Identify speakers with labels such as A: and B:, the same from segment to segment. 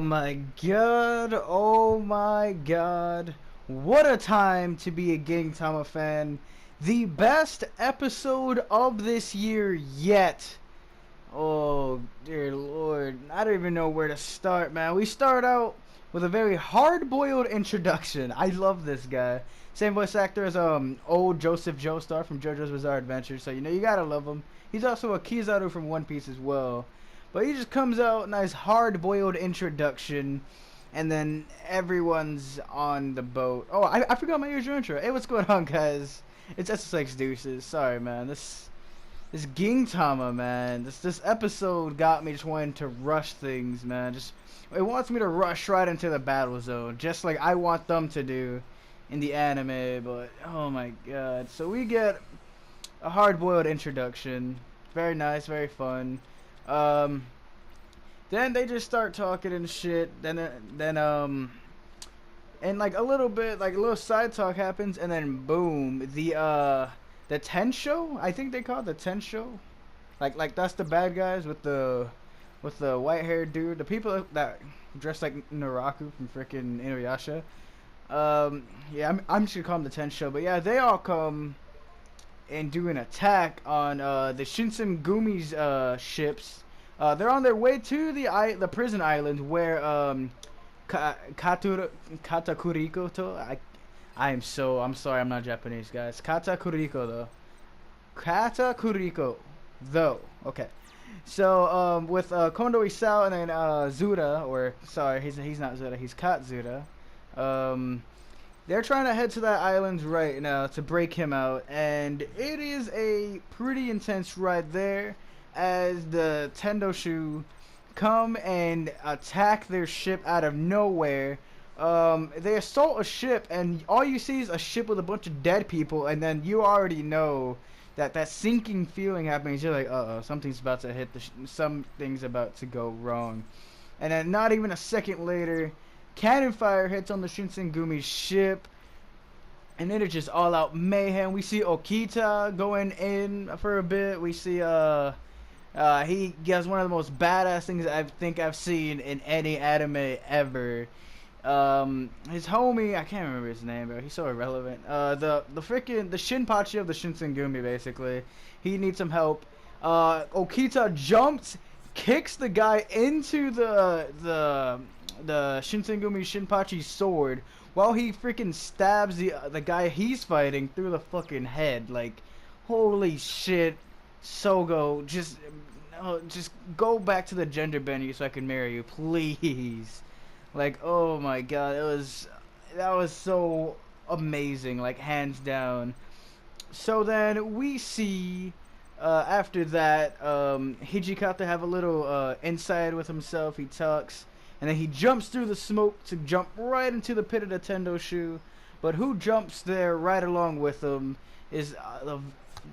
A: my god, oh my god. What a time to be a Gintama fan. The best episode of this year yet. Oh, dear lord. I don't even know where to start, man. We start out with a very hard-boiled introduction. I love this guy. Same voice actor as old Joseph Joestar from JoJo's Bizarre Adventure, so you gotta love him. He's also a Kizaru from One Piece as well. But he just comes out, nice hard-boiled introduction, and then everyone's on the boat. Oh, I forgot my usual intro. Hey, what's going on, guys? It's SSX Deuces. Sorry, man. This Gintama, man. This episode got me just wanting to rush things, man. It wants me to rush right into the battle zone, just like I want them to do in the anime. But oh my god! So we get a hard-boiled introduction. Very nice, very fun. Then they just start talking and shit. And like a little side talk happens, and then boom, the Tensho, I think they call it the Tensho. Like that's the bad guys with the white haired dude, the people that dress like Naraku from freaking Inuyasha. Yeah, I'm just gonna call them the Tensho, but yeah, they all come and do an attack on the Shinsengumi's ships. They're on their way to the prison island where Katakuriko to I'm sorry, I'm not Japanese, guys. Katakuriko though. Okay. So with Kondo Isao and then Zuda, or sorry, he's not Zuda, he's Katsuda. They're trying to head to that island right now to break him out, and it is a pretty intense ride there as the Tendoshu come and attack their ship out of nowhere. They assault a ship, and all you see is a ship with a bunch of dead people, and then you already know that sinking feeling happens. You're like, uh-oh, something's about to hit something's about to go wrong. And then not even a second later, cannon fire hits on the Shinsengumi's ship, and then it's just all out mayhem. We see Okita going in for a bit. We see he does one of the most badass things I think I've seen in any anime ever. His homie, I can't remember his name, bro. He's so irrelevant. The Shinpachi of the Shinsengumi, basically. He needs some help. Okita jumps, kicks the guy into the Shinsengumi Shinpachi's sword while he freaking stabs the guy he's fighting through the fucking head. Like, holy shit. Sogo, just go back to the gender bender so I can marry you, please. Like, oh my god, that was so amazing, like, hands down. So then we see after that Hijikata have a little inside with himself. He talks, and then he jumps through the smoke to jump right into the pit of the Tendoshu. But who jumps there right along with him is the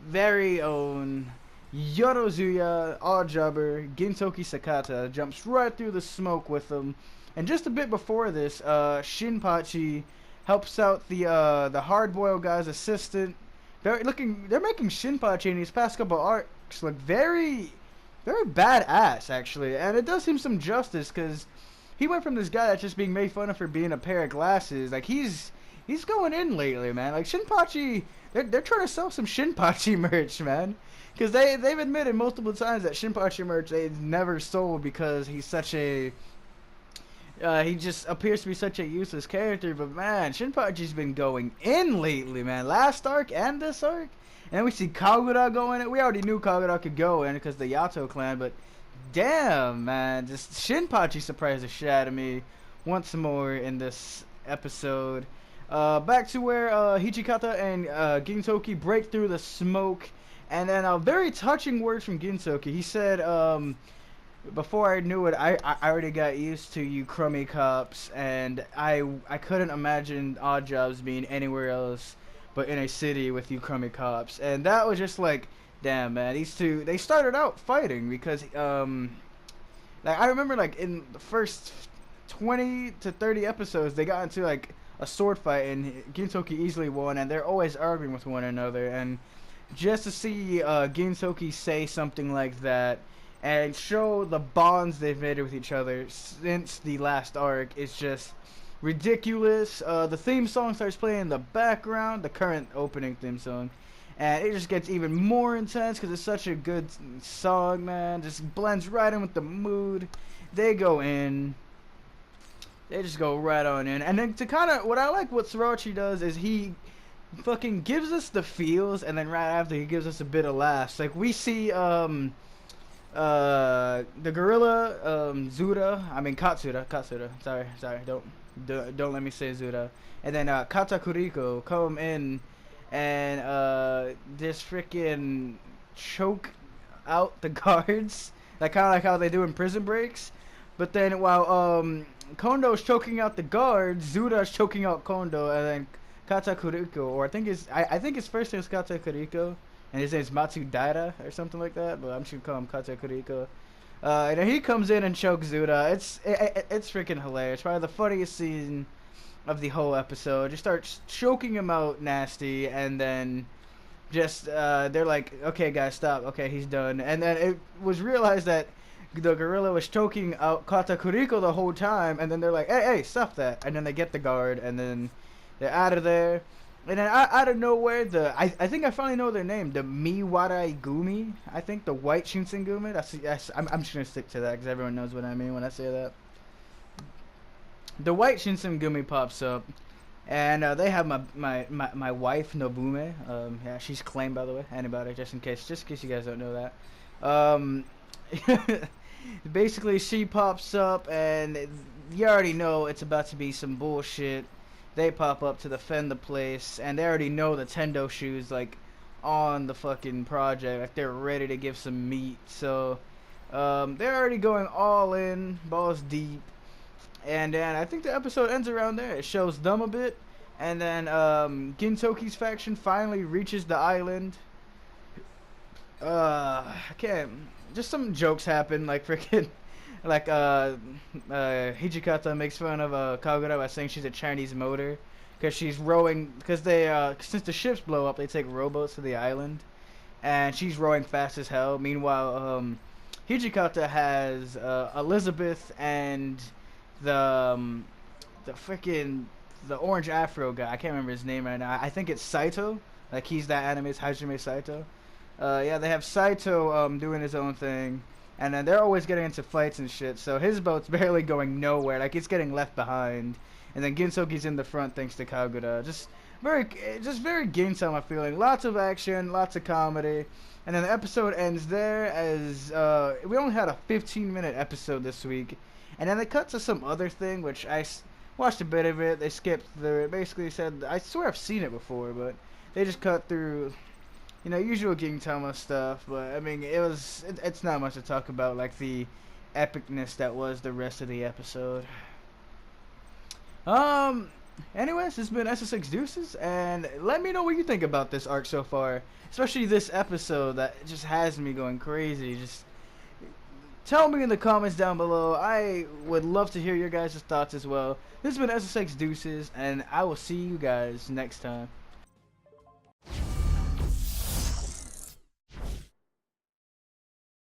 A: very own Yorozuya Oddjobber Gintoki Sakata. Jumps right through the smoke with him. And just a bit before this, Shinpachi helps out the hard-boiled guy's assistant. They're making Shinpachi in these past couple arcs look very, very badass, actually. And it does him some justice, because he went from this guy that's just being made fun of for being a pair of glasses. Like, he's going in lately, man. Like, Shinpachi, they're trying to sell some Shinpachi merch, man. Because they've admitted multiple times that Shinpachi merch they've never sold because he's such a... he just appears to be such a useless character. But, man, Shinpachi's been going in lately, man. Last arc and this arc. And then we see Kagura going in. We already knew Kagura could go in because the Yato clan. But, damn, man. Just Shinpachi surprised the shit out of me once more in this episode. Back to where Hijikata and Gintoki break through the smoke. And then a very touching word from Gintoki. He said, before I knew it, I already got used to you crummy cops, and I couldn't imagine Oddjobs being anywhere else but in a city with you crummy cops. And that was just like, damn, man, these two, they started out fighting because like I remember like in the first 20 to 30 episodes they got into like a sword fight, and Gintoki easily won, and they're always arguing with one another. And just to see Gintoki say something like that and show the bonds they've made with each other since the last arc is just ridiculous. The theme song starts playing in the background, the current opening theme song, and it just gets even more intense because it's such a good song, man. Just blends right in with the mood. They go in. They just go right on in. And then to kind of, what I like what Sriracha does is he fucking gives us the feels, and then right after he gives us a bit of laughs. Like we see the gorilla Katsura. Sorry, don't let me say Zura. And then Katakuriko come in and just freaking choke out the guards, like kind of like how they do in Prison Breaks. But then while Kondo's choking out the guards, Zura's choking out Kondo, and then Katakuriko, or I think his first name is Katakuriko, and his name is Matsudaira or something like that, but I'm just gonna call him Katakuriko. And then he comes in and chokes Zura. It's freaking hilarious. Probably the funniest scene of the whole episode. Just starts choking him out nasty, and then just they're like, okay guys, stop. Okay, he's done. And then it was realized that the gorilla was choking out Katakuriko the whole time, and then they're like, hey, stop that. And then they get the guard, and then they're out of there. And then out of nowhere, I think I finally know their name. The Miwarai Gumi. I think the White Shinsengumi. I'm just going to stick to that because everyone knows what I mean when I say that. The White Shinsengumi pops up. And they have my wife, Nobume. Yeah, she's claimed, by the way. Anybody, just in case you guys don't know that. Basically, she pops up, and you already know it's about to be some bullshit. They pop up to defend the place, and they already know the Tendo shoes, like, on the fucking project. Like, they're ready to give some meat. So, they're already going all in, balls deep. And then I think the episode ends around there. It shows them a bit. And then, Gintoki's faction finally reaches the island. I can't. Just some jokes happen, like, freaking. Like, Hijikata makes fun of Kagura by saying she's a Chinese motor. Because she's rowing. Because they, since the ships blow up, they take rowboats to the island. And she's rowing fast as hell. Meanwhile, Hijikata has Elizabeth and the freaking. The orange afro guy. I can't remember his name right now. I think it's Saito. Like, he's that anime's Hajime Saito. Yeah, they have Saito doing his own thing. And then they're always getting into fights and shit. So his boat's barely going nowhere. Like, it's getting left behind. And then Gintoki's in the front thanks to Kagura. Just very Gintama feeling. Lots of action, lots of comedy. And then the episode ends there as we only had a 15-minute episode this week. And then they cut to some other thing, which I watched a bit of it. They skipped through it. Basically said, I swear I've seen it before, but they just cut through, you know, usual Gintama stuff. But I mean, it's not much to talk about, like the epicness that was the rest of the episode. Anyways, this has been SSX Deuces, and let me know what you think about this arc so far, especially this episode that just has me going crazy. Just tell me in the comments down below. I would love to hear your guys' thoughts as well. This has been SSX Deuces, and I will see you guys next time.